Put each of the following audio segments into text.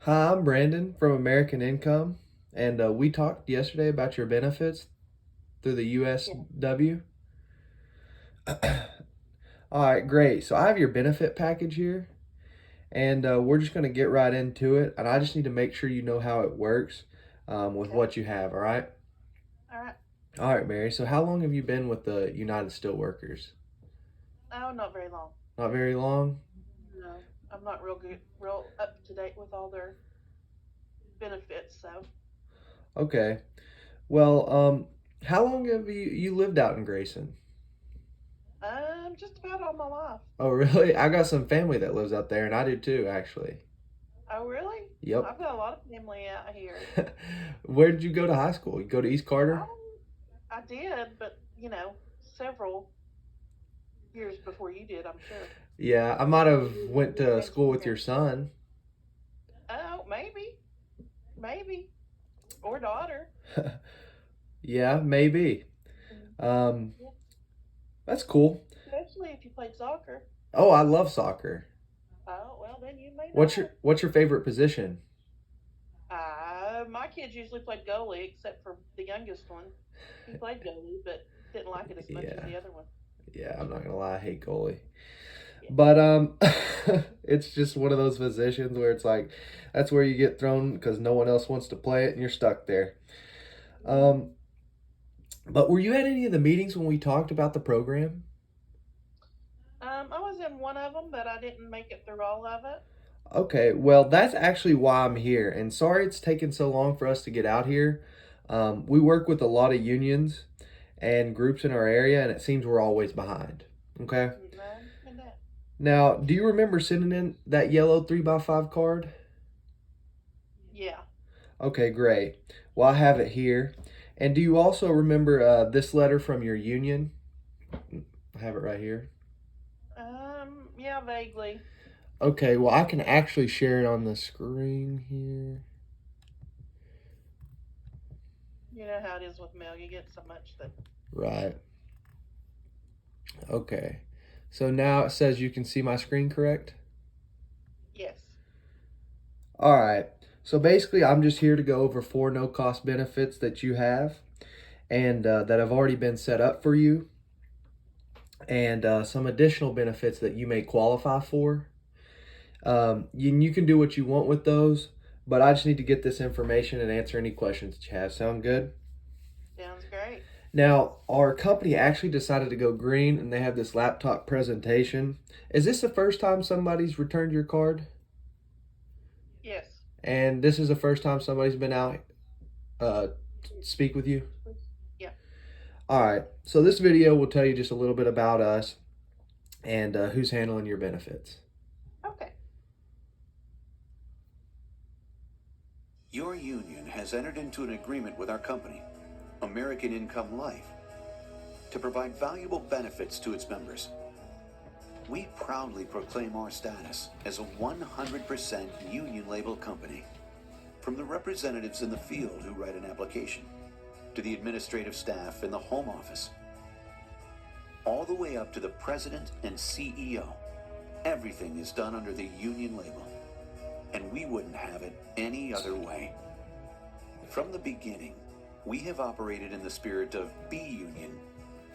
Hi, I'm Brandon from American Income, and we talked yesterday about your benefits through the Yeah. USW. All right, great. So I have your benefit package here, and we're just going to get right into it. And I just need to make sure you know how it works with Okay. what you have. All right. All right. All right, Mary. So how long have you been with the United Steelworkers? Oh, not very long. Not very long. No, I'm not real good, real up to date with all their benefits. So, Okay. Well, how long have you lived out in Grayson? just about all my life. Oh, really? I got some family that lives out there, and I do too, actually. Oh, really? Yep. I've got a lot of family out here. Where did you go to high school? You go to East Carter? Um, I did, but several years before you did, I'm sure. Yeah, I might have went You to changed school from with your there. son. Oh, maybe, or daughter. Yeah, maybe. Mm, Um, yeah, that's cool. especially if you played soccer. Oh, I love soccer. Oh, well, then you may What's know. your favorite position? My kids usually played goalie, except for the youngest one. He played goalie, but didn't like it as much as Yeah, the other one. yeah. I'm not gonna lie, I hate goalie. Yeah. But it's just one of those positions where it's like that's where you get thrown because no one else wants to play it, and you're stuck there. Hmm. Um, but were you at any of the meetings when we talked about the program? I was in one of them, but I didn't make it through all of it. Okay, well, that's actually why I'm here. And sorry it's taken so long for us to get out here. We work with a lot of unions and groups in our area, and it seems we're always behind. Okay. I understand that. Now, do you remember sending in that yellow 3x5 card? Yeah. Okay, great. Well, I have it here. And do you also remember this letter from your union? I have it right here. Yeah, vaguely. Okay, well, I can actually share it on the screen here. You know how it is with mail. You get so much that. Right. Okay. So now it says you can see my screen, correct? Yes. All right. So basically, I'm just here to go over four no cost benefits that you have and that have already been set up for you, and some additional benefits that you may qualify for. You can do what you want with those, but I just need to get this information and answer any questions that you have. Sound good? Sounds great. Now, our company actually decided to go green and they have this laptop presentation. Is this the first time somebody's returned your card? Yes. And this is the first time somebody's been out uh, speak with you? Yeah. All right. So this video will tell you just a little bit about us and who's handling your benefits. Okay. Your union has entered into an agreement with our company, American Income Life, to provide valuable benefits to its members. We proudly proclaim our status as a 100% union label company. From the representatives in the field who write an application, to the administrative staff in the home office, all the way up to the president and CEO, everything is done under the union label. And we wouldn't have it any other way. From the beginning, we have operated in the spirit of be union,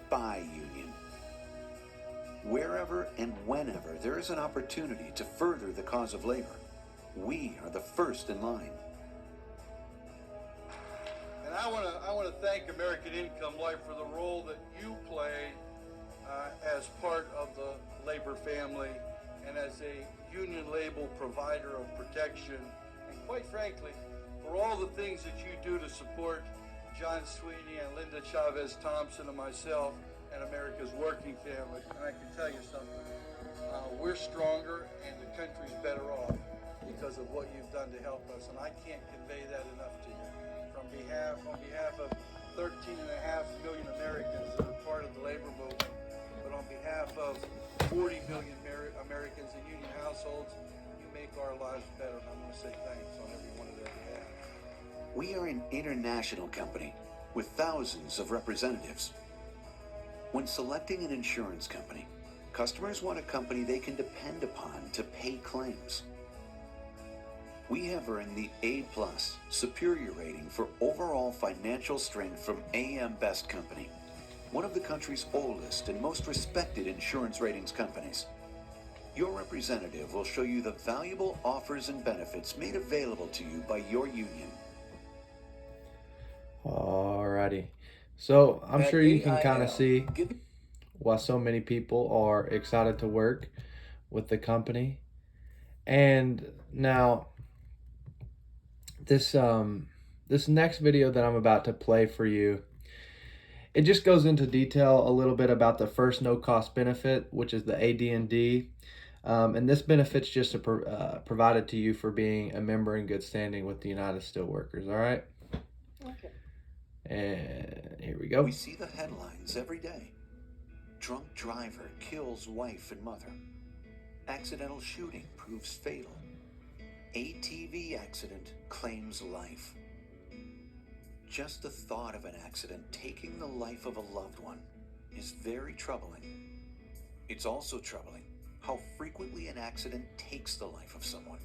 buy union. Wherever and whenever there is an opportunity to further the cause of labor, we are the first in line. And I want to thank American Income Life for the role that you play as part of the labor family and as a union label provider of protection, and quite frankly, for all the things that you do to support John Sweeney and Linda Chavez Thompson and myself and America's working family. And I can tell you something, we're stronger and the country's better off because of what you've done to help us, and I can't convey that enough to you. On behalf of 13.5 million Americans that are part of the labor movement, but on behalf of 40 million Americans in union households, you make our lives better, and I'm going to say thanks on every one of their behalf. We are an international company with thousands of representatives. When selecting an insurance company, customers want a company they can depend upon to pay claims. We have earned the A+ superior rating for overall financial strength from AM Best Company, one of the country's oldest and most respected insurance ratings companies. Your representative will show you the valuable offers and benefits made available to you by your union. Alrighty. So I'm At sure you can kind of AIL, see why so many people are excited to work with the company. And now this next video that I'm about to play for you, it just goes into detail a little bit about the first no cost benefit, which is the AD&D. And this benefit's just provided to you for being a member in good standing with the United Steelworkers. All right. Okay. And here we go. We see the headlines every day. Drunk driver kills wife and mother. Accidental shooting proves fatal. ATV accident claims life. Just the thought of an accident taking the life of a loved one is very troubling. It's also troubling how frequently an accident takes the life of someone.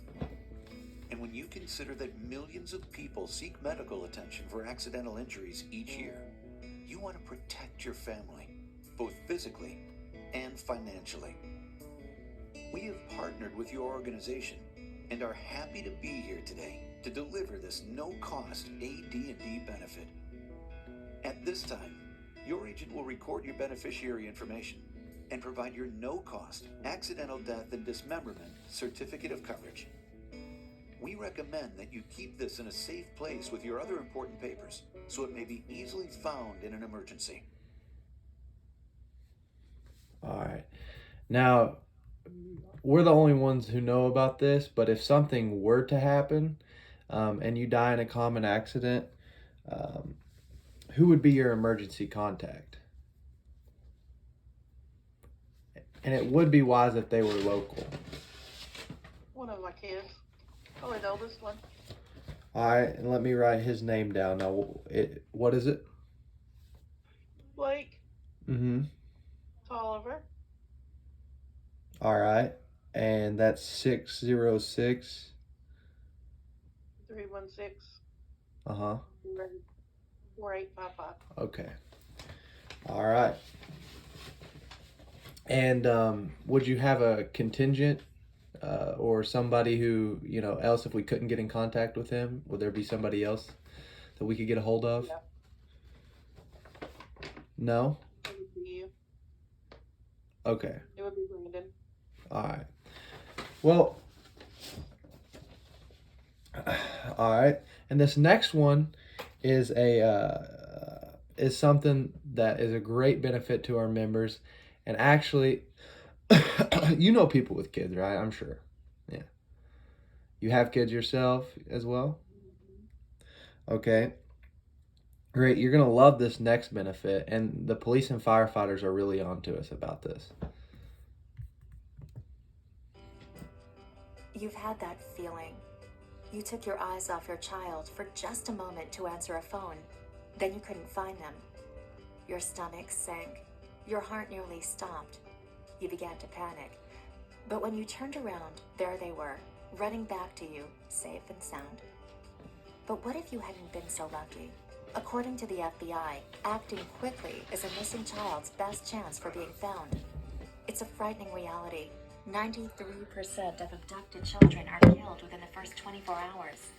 And when you consider that millions of people seek medical attention for accidental injuries each year, you want to protect your family, both physically and financially. We have partnered with your organization and are happy to be here today to deliver this no-cost AD&D benefit. At this time, your agent will record your beneficiary information and provide your no-cost accidental death and dismemberment certificate of coverage. We recommend that you keep this in a safe place with your other important papers so it may be easily found in an emergency. All right. Now, we're the only ones who know about this, but if something were to happen and you die in a common accident, who would be your emergency contact? And it would be wise if they were local. One of my kids. Probably the oldest one. All right, and let me write his name down. Now, what is it? Blake Mm-hmm. Tolliver. All right, and that's 606. 316 Uh-huh. 4855. Okay. All right. And would you have a contingent or somebody who, else if we couldn't get in contact with him? Would there be somebody else that we could get a hold of? Yeah. No? It would be you. Okay. It would be Brandon. All right. Well, all right. And this next one is is something that is a great benefit to our members. And actually, you know people with kids, right? I'm sure. Yeah. You have kids yourself as well? Okay. Great. You're going to love this next benefit. And the police and firefighters are really on to us about this. You've had that feeling. You took your eyes off your child for just a moment to answer a phone. Then you couldn't find them. Your stomach sank. Your heart nearly stopped. You began to panic. But when you turned around, there they were, running back to you, safe and sound. But what if you hadn't been so lucky? According to the FBI, acting quickly is a missing child's best chance for being found. It's a frightening reality. 93% of abducted children are killed within the first 24 hours.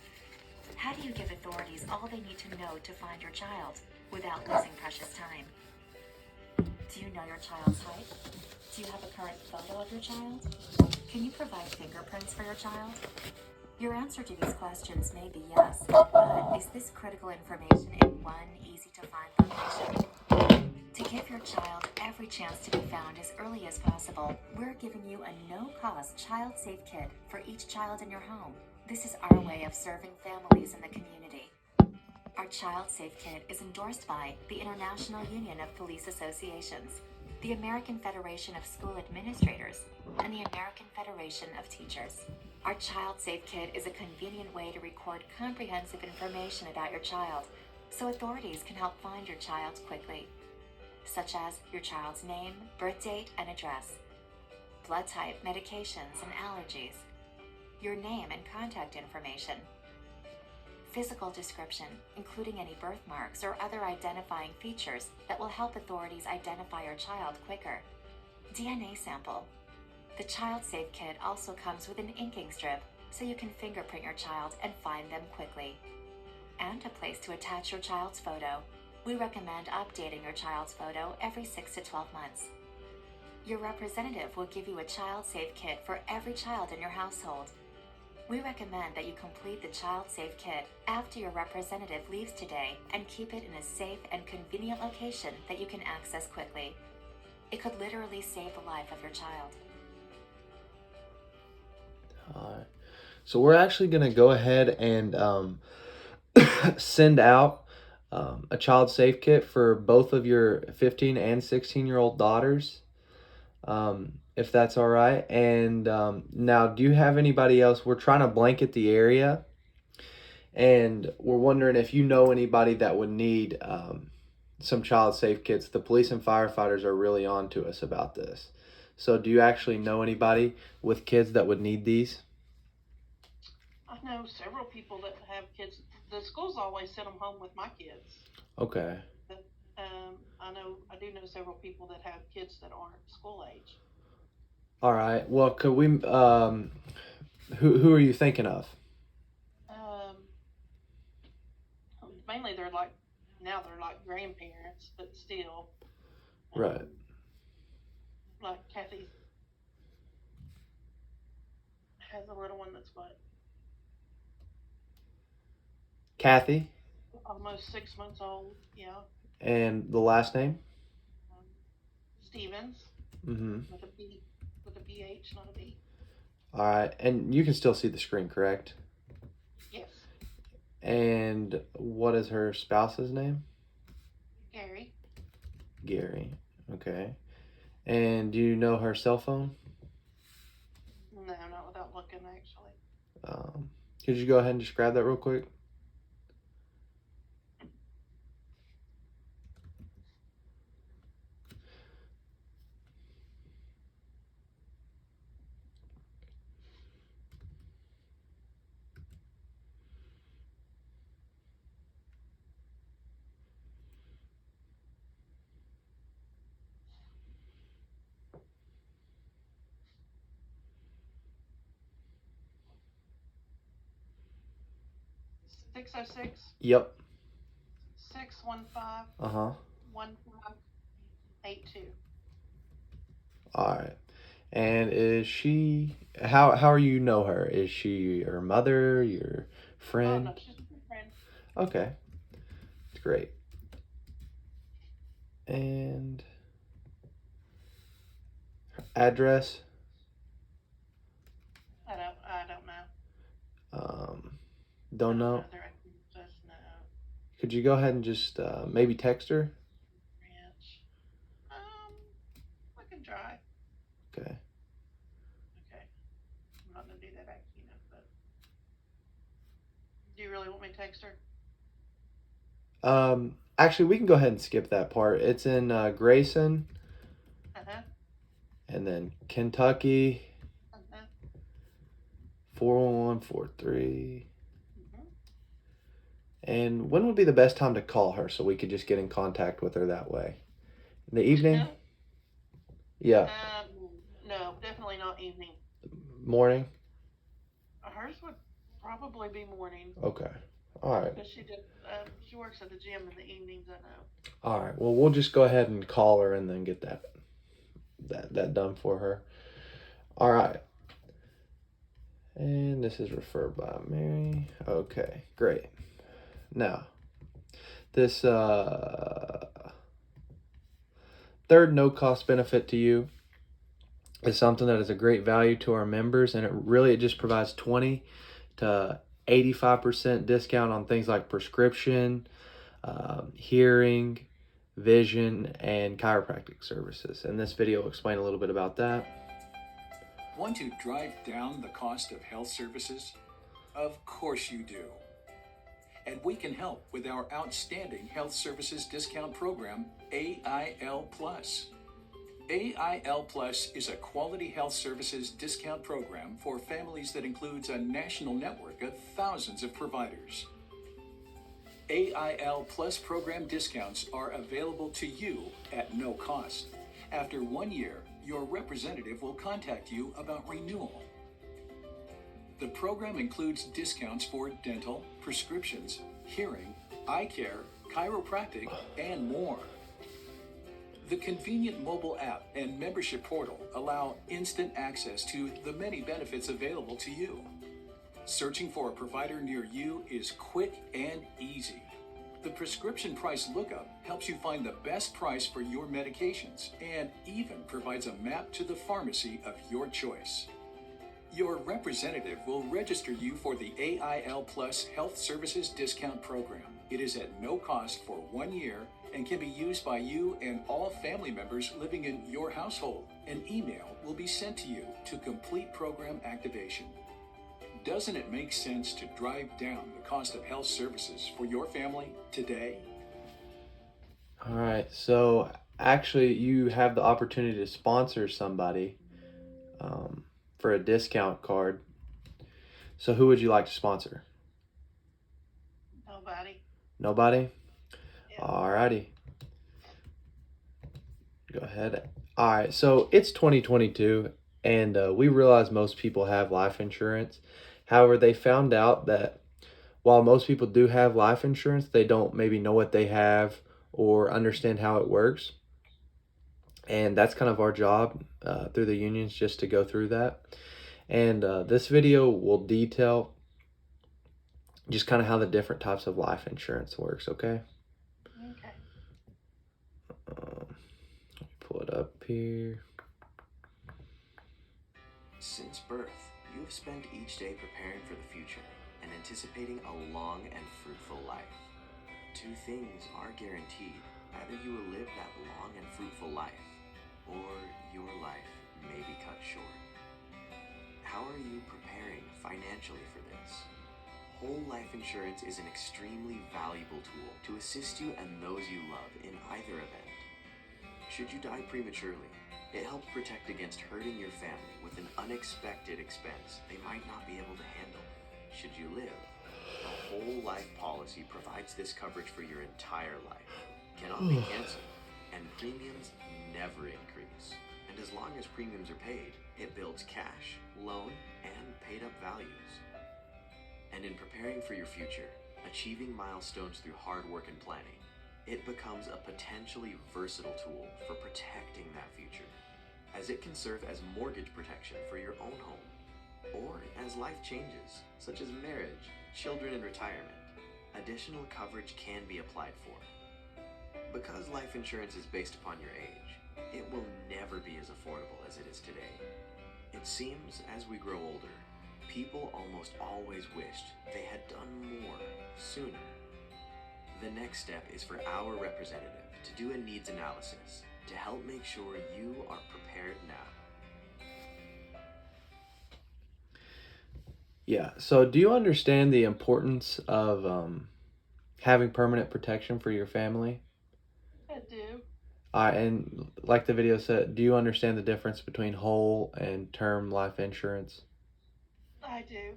How do you give authorities all they need to know to find your child without losing precious time? Do you know your child's height? Do you have a current photo of your child? Can you provide fingerprints for your child? Your answer to these questions may be yes, but is this critical information in one easy-to-find location? To give your child every chance to be found as early as possible, we're giving you a no-cost child-safe kit for each child in your home. This is our way of serving families in the community. Our Child Safe Kit is endorsed by the International Union of Police Associations, the American Federation of School Administrators, and the American Federation of Teachers. Our Child Safe Kit is a convenient way to record comprehensive information about your child, so authorities can help find your child quickly, such as your child's name, birth date, and address, blood type, medications, and allergies, your name and contact information. Physical description, including any birthmarks or other identifying features that will help authorities identify your child quicker. DNA sample. The Child Safe Kit also comes with an inking strip so you can fingerprint your child and find them quickly. And a place to attach your child's photo. We recommend updating your child's photo every 6 to 12 months. Your representative will give you a Child Safe Kit for every child in your household. We recommend that you complete the Child Safe Kit after your representative leaves today and keep it in a safe and convenient location that you can access quickly. It could literally save the life of your child. All right. So we're actually going to go ahead and send out a child safe kit for both of your 15 and 16-year-old daughters, if that's all right. And now, do you have anybody else? We're trying to blanket the area, and we're wondering if you know anybody that would need some child safe kits. The police and firefighters are really on to us about this. So do you actually know anybody with kids that would need these? I know several people that have kids. The schools always send them home with my kids. Okay. But, I do know several people that have kids that aren't school age. All right. Well, could we who are you thinking of? Mainly they're like grandparents, but still. Right. Like Kathy has a little one that's what, Kathy, almost 6 months old. Yeah. and the last name? Stevens Mm-hmm. with a B, with a BH, not a B. All right. And you can still see the screen, correct? Yes. And what is her spouse's name? Gary. Gary. Okay. And do you know her cell phone? No, not without looking, actually. Could you go ahead and just grab that real quick? $606 Yep. 615 Uh-huh. 1582. All right. And is she how you know her? Is she your mother, your Oh friend? no, she's a good friend. Okay. That's great. And address? I don't know. Don't I don't know. know their address. No. Could you go ahead and just maybe text her? Ranch. I can try. Okay. Okay. I'm not gonna do that but do you really want me to text her? Actually, we can go ahead and skip that part. It's in Grayson, Uh-huh. and then Kentucky, Uh-huh. 41143. Mm-hmm. And when would be the best time to call her so we could just get in contact with her that way? In the evening? Yeah. No, definitely not evening. Morning? Hers would probably be morning. Okay. All right. Because she works at the gym in the evenings, I know. All right. Well, we'll just go ahead and call her and then get that done for her. All right. And this is referred by Mary. Okay, great. Now, this third no-cost benefit to you is something that is a great value to our members, and it just provides 20 to 85% discount on things like prescription, hearing, vision, and chiropractic services. And this video will explain a little bit about that. Want to drive down the cost of health services? Of course you do. And we can help with our outstanding health services discount program, AIL Plus. AIL Plus is a quality health services discount program for families that includes a national network of thousands of providers. AIL Plus program discounts are available to you at no cost. After 1 year, your representative will contact you about renewal. The program includes discounts for dental, prescriptions, hearing, eye care, chiropractic, and more. The convenient mobile app and membership portal allow instant access to the many benefits available to you. Searching for a provider near you is quick and easy. The prescription price lookup helps you find the best price for your medications and even provides a map to the pharmacy of your choice. Your representative will register you for the AIL Plus Health Services Discount Program. It is at no cost for 1 year and can be used by you and all family members living in your household. An email will be sent to you to complete program activation. Doesn't it make sense to drive down the cost of health services for your family today? All right, so actually, you have the opportunity to sponsor somebody for a discount card. So, who would you like to sponsor? Nobody. Nobody? Yeah. All righty. Go ahead. All right, so it's 2022, and we realize most people have life insurance. However, they found out that while most people do have life insurance, they don't maybe know what they have or understand how it works. And that's kind of our job through the unions, just to go through that. And this video will detail just kind of how the different types of life insurance works, okay? Okay. Let me pull it up here. Since birth, you have spent each day preparing for the future and anticipating a long and fruitful life. Two things are guaranteed. Either you will live that long and fruitful life, or your life may be cut short. How are you preparing financially for this? Whole life insurance is an extremely valuable tool to assist you and those you love in either event. Should you die prematurely, it helps protect against hurting your family with an unexpected expense they might not be able to handle. Should you live, the whole life policy provides this coverage for your entire life, cannot be canceled, and premiums never increase. And as long as premiums are paid, it builds cash, loan, and paid up values. And in preparing for your future, achieving milestones through hard work and planning, it becomes a potentially versatile tool for protecting that future, as it can serve as mortgage protection for your own home, or as life changes, such as marriage, children, and retirement. Additional coverage can be applied for. Because life insurance is based upon your age, it will never be as affordable as it is today. It seems as we grow older, people almost always wished they had done more sooner. The next step is for our representative to do a needs analysis to help make sure you are prepared now. Yeah, so do you understand the importance of having permanent protection for your family? I do. And like the video said, do you understand the difference between whole and term life insurance? I do.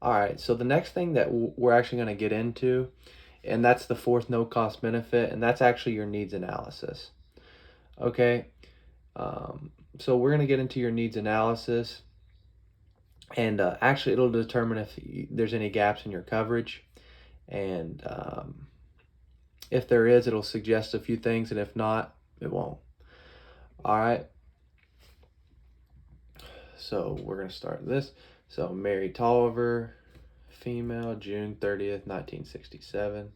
All right, so the next thing that we're actually going to get into, and that's the fourth no cost benefit, and that's actually your needs analysis. Okay, so we're going to get into your needs analysis, and actually it'll determine if there's any gaps in your coverage, and if there is, it'll suggest a few things, and if not, it won't. All right, so we're going to start this. So Mary Tolliver, female, June 30th, 1967.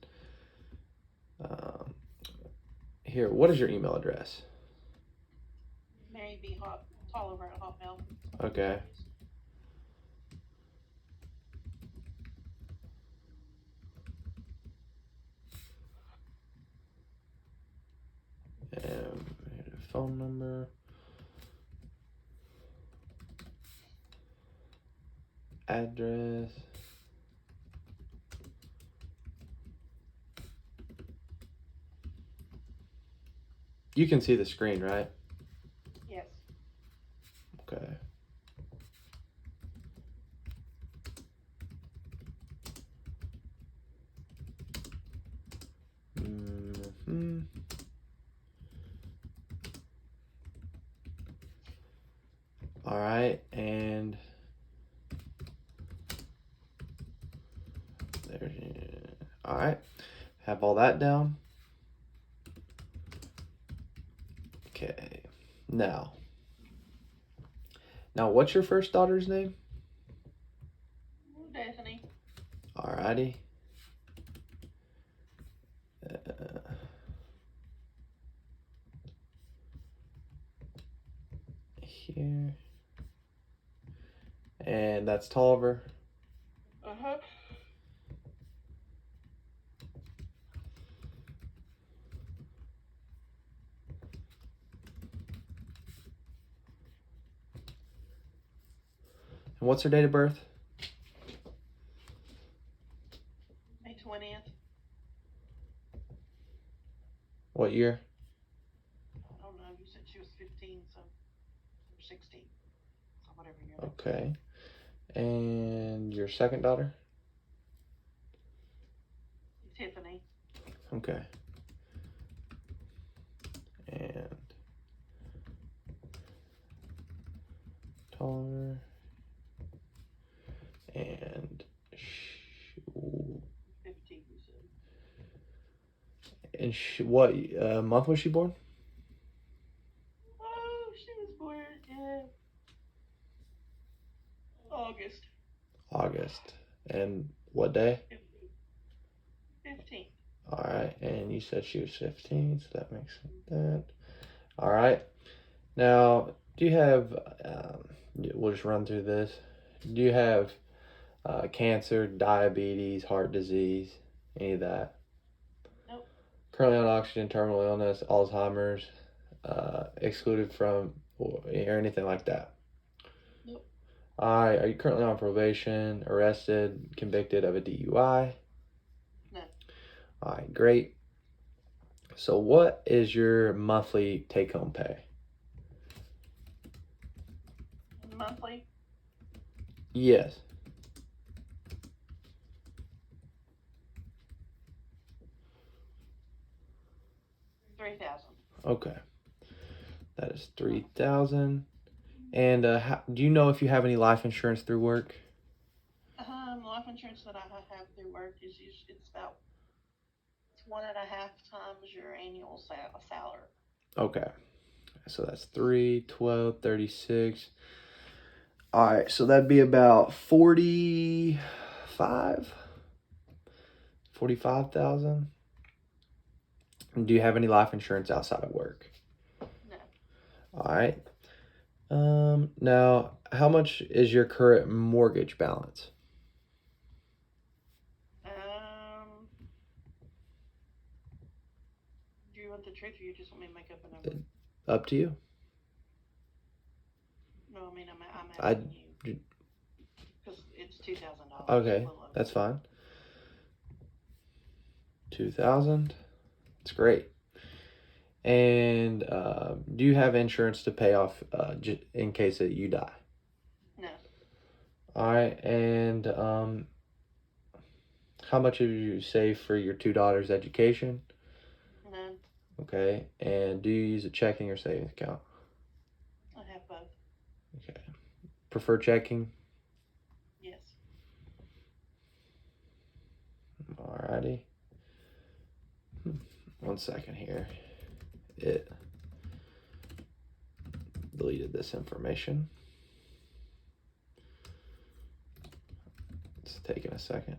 Here, what is your email address? Maybe Tolliver at Hotmail. Okay. And phone number. Address. You can see the screen, right? Okay. Mm-hmm. All right, and there. All right, have all that down. Okay, now, what's your first daughter's name? Bethany. All righty. Uh, here, and that's Tolliver. Uh-huh. And what's her date of birth? May 20th. What year? I don't know. You said she was 15, so or 16. So whatever year. Okay. And your second daughter? Tiffany. Okay. And Tolliver. And 15, you said. what month was she born? Oh, she was born in August. August. And what day? 15. All right. And you said she was 15, so that makes that. All right. Now, do you have, we'll just run through this. Do you have cancer, diabetes, heart disease, any of that? Nope. Currently on oxygen, terminal illness, Alzheimer's, excluded from, or anything like that? Nope. All right. Are you currently on probation, arrested, convicted of a DUI? No. All right, great. So what is your monthly take-home pay? Monthly. Yes. 3,000. Okay. That is 3,000. And do you know if you have any life insurance through work? Life insurance that I have through work is it's about 1.5 times your annual salary. Okay. So that's 3, 12, 36. All right. So that'd be about 45,000. Do you have any life insurance outside of work? No. All right. Now, how much is your current mortgage balance? Do you want the truth or you just want me to make up a number? Up to you. No, I mean, I'm I asking you. Because it's $2,000. Okay, that's fine. 2,000. That's great. And do you have insurance to pay off in case that you die? No. All right. And how much have you saved for your two daughters' education? None. Okay. And do you use a checking or savings account? I have both. Okay. Prefer checking? Yes. Alrighty. 1 second here. It deleted this information. It's taking a second.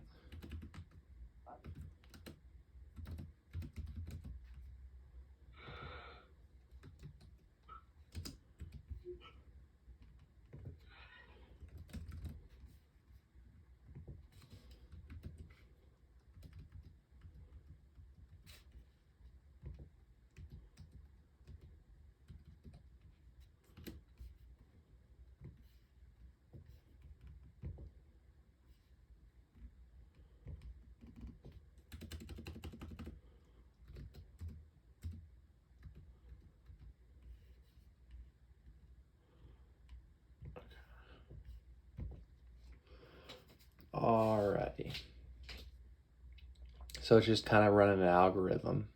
me. So it's just kind of running an algorithm.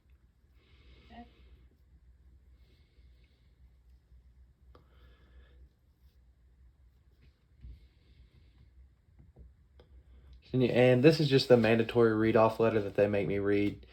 And this is just the mandatory read-off letter that they make me read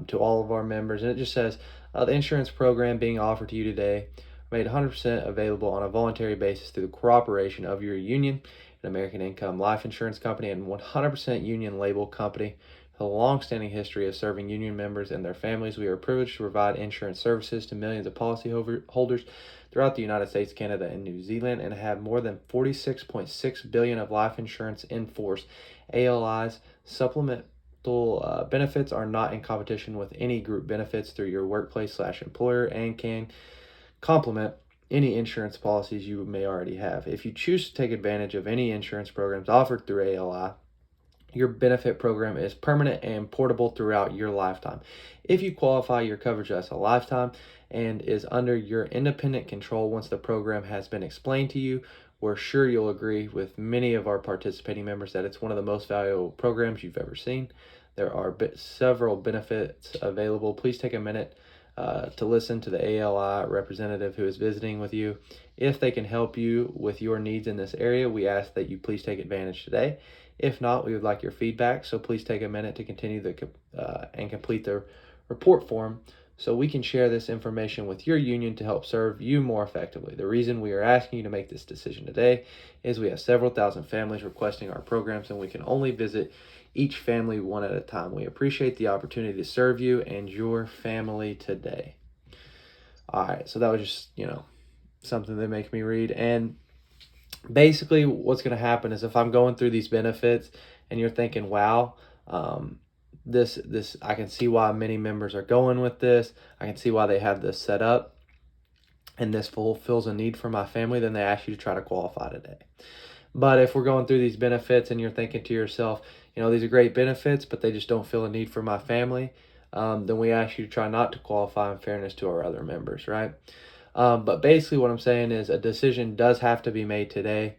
to all of our members. And it just says, the insurance program being offered to you today made 100% available on a voluntary basis through the cooperation of your union, an American Income Life Insurance Company, and 100% union label company. With a long-standing history of serving union members and their families, we are privileged to provide insurance services to millions of policyholders throughout the United States, Canada, and New Zealand, and have more than $46.6 billion of life insurance in force. ALI's supplemental benefits are not in competition with any group benefits through your workplace/employer and can complement any insurance policies you may already have. If you choose to take advantage of any insurance programs offered through ALI, your benefit program is permanent and portable throughout your lifetime. If you qualify, your coverage lasts a lifetime and is under your independent control. Once the program has been explained to you, we're sure you'll agree with many of our participating members that it's one of the most valuable programs you've ever seen. There are several benefits available. Please take a minute to listen to the ALI representative who is visiting with you. If they can help you with your needs in this area, we ask that you please take advantage today. If not, we would like your feedback, so please take a minute to continue and complete the report form so we can share this information with your union to help serve you more effectively. The reason we are asking you to make this decision today is we have several thousand families requesting our programs, and we can only visit each family one at a time. We appreciate the opportunity to serve you and your family today. All right, so that was just, something they make me read. And basically what's going to happen is if I'm going through these benefits and you're thinking, wow, this I can see why many members are going with this. I can see why they have this set up and this fulfills a need for my family, then they ask you to try to qualify today. But if we're going through these benefits and you're thinking to yourself, these are great benefits, but they just don't feel a need for my family, then we ask you to try not to qualify in fairness to our other members, right? But basically what I'm saying is a decision does have to be made today.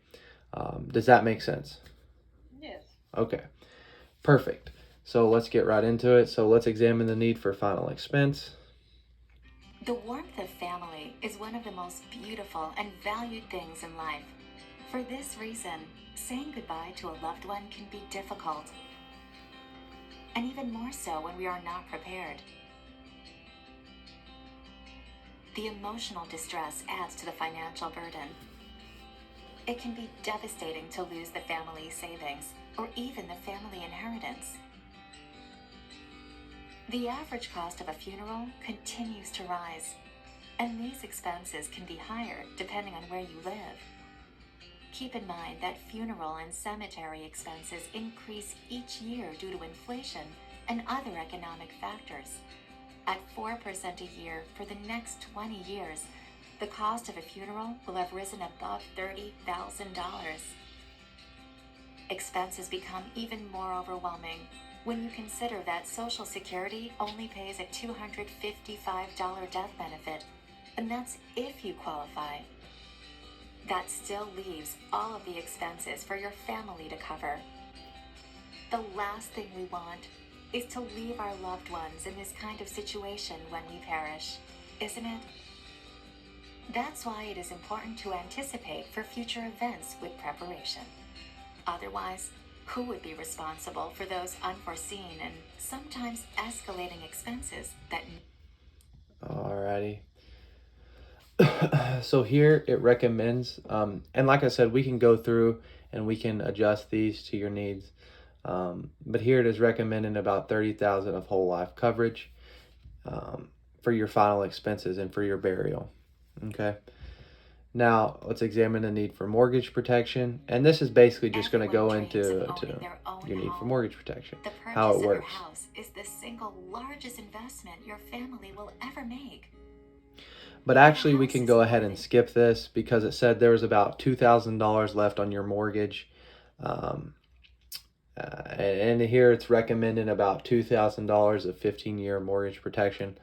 Does that make sense? Yes. Okay, perfect. So let's get right into it. So let's examine the need for final expense. The warmth of family is one of the most beautiful and valued things in life. For this reason, saying goodbye to a loved one can be difficult, and even more so when we are not prepared. The emotional distress adds to the financial burden. It can be devastating to lose the family savings or even the family inheritance. The average cost of a funeral continues to rise, and these expenses can be higher depending on where you live. Keep in mind that funeral and cemetery expenses increase each year due to inflation and other economic factors. At 4% a year for the next 20 years, the cost of a funeral will have risen above $30,000. Expenses become even more overwhelming when you consider that Social Security only pays a $255 death benefit, and that's if you qualify. That still leaves all of the expenses for your family to cover. The last thing we want is to leave our loved ones in this kind of situation when we perish, isn't it? That's why it is important to anticipate for future events with preparation. Otherwise, who would be responsible for those unforeseen and sometimes escalating expenses that... Alrighty. So here it recommends, and like I said, we can go through and we can adjust these to your needs. But here it is recommending about $30,000 of whole life coverage for your final expenses and for your burial. Okay. Now let's examine the need for mortgage protection, and this is basically just going to go into your need for mortgage protection, how it works. The purchase of your house is the single largest investment your family will ever make. But actually, we can go ahead and skip this because it said there was about $2,000 left on your mortgage. And here it's recommending about $2,000 of 15-year mortgage protection,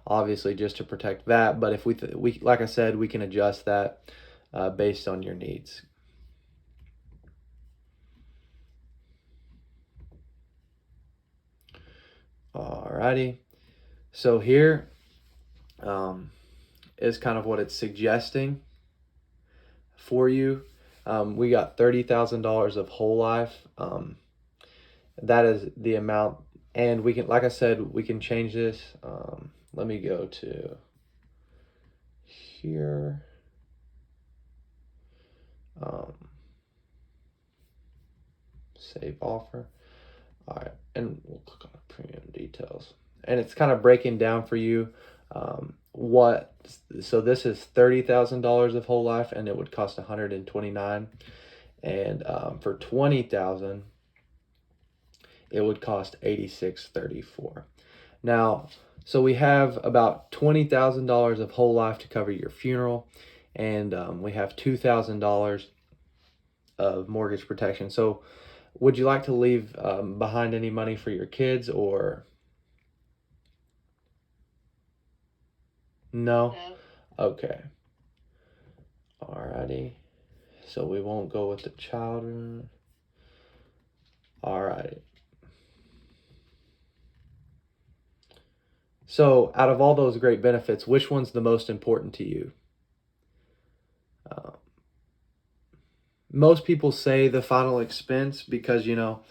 obviously just to protect that. But if we like I said, we can adjust that based on your needs. Alrighty. So here is kind of what it's suggesting for you. We got $30,000 of whole life. That is the amount, and we can, like I said, we can change this. Let me go to here. Save offer. All right, and we'll click on the premium details, and it's kind of breaking down for you what. So this is $30,000 of whole life, and it would cost $129, and for $20,000, it would cost $86.34. Now, so we have about $20,000 of whole life to cover your funeral, and we have $2,000 of mortgage protection. So would you like to leave behind any money for your kids, or no? No. Okay. Alrighty. So we won't go with the child. Alright. So out of all those great benefits, which one's the most important to you? Most people say the final expense because, you know,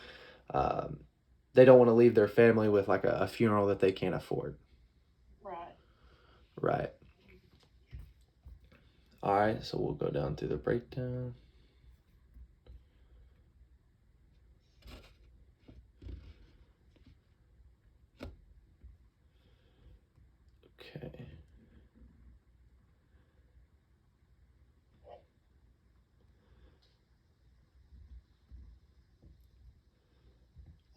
they don't want to leave their family with like a funeral that they can't afford. Right. Right. All right, so we'll go down through the breakdown. Okay.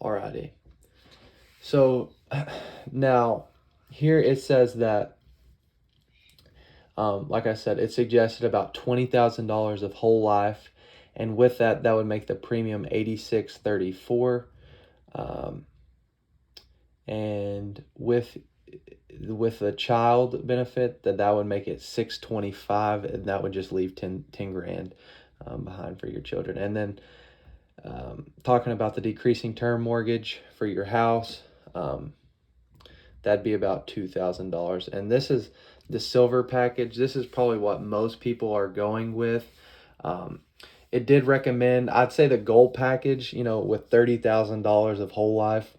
Alrighty. So now here it says that, like I said, it suggested about $20,000 of whole life, and with that, that would make the premium $86.34, and with the child benefit, that would make it $625, and that would just leave 10 grand behind for your children. And then talking about the decreasing term mortgage for your house, that'd be about $2,000. And this is the silver package. This is probably what most people are going with. It did recommend, I'd say the gold package, you know, with $30,000 of whole life,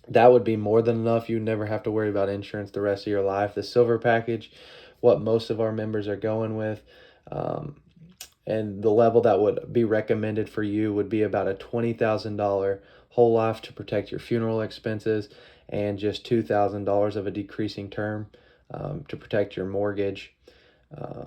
that would be more than enough. You never have to worry about insurance the rest of your life. The silver package, what most of our members are going with, and the level that would be recommended for you would be about a $20,000 whole life to protect your funeral expenses, and just $2,000 of a decreasing term to protect your mortgage.